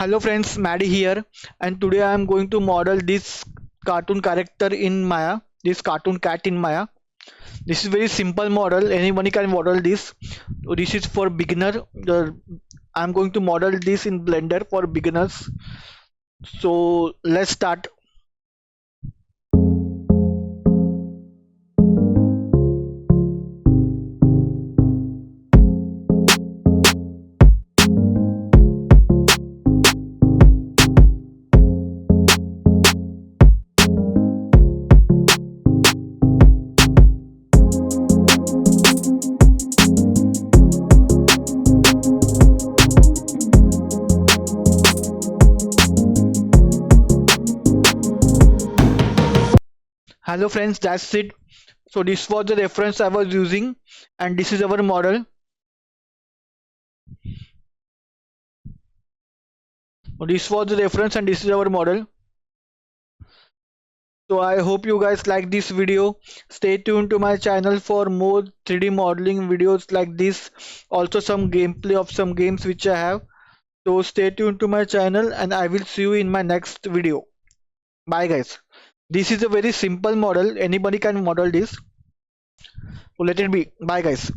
Hello friends, Maddie here, and today I am going to model this cartoon character in Maya, this cartoon cat in Maya. This is very simple model, anyone can model this. So this is for beginner. I am going to model this in Blender for beginners. So let's start. Hello friends, that's it. So this was the reference I was using, and this is our model. So this was the reference, and this is our model. So I hope you guys like this video. Stay tuned to my channel for more 3D modeling videos like this. Also some gameplay of some games which I have. So stay tuned to my channel and I will see you in my next video. Bye guys. This is a very simple model. Anybody can model this. So let it be. Bye guys.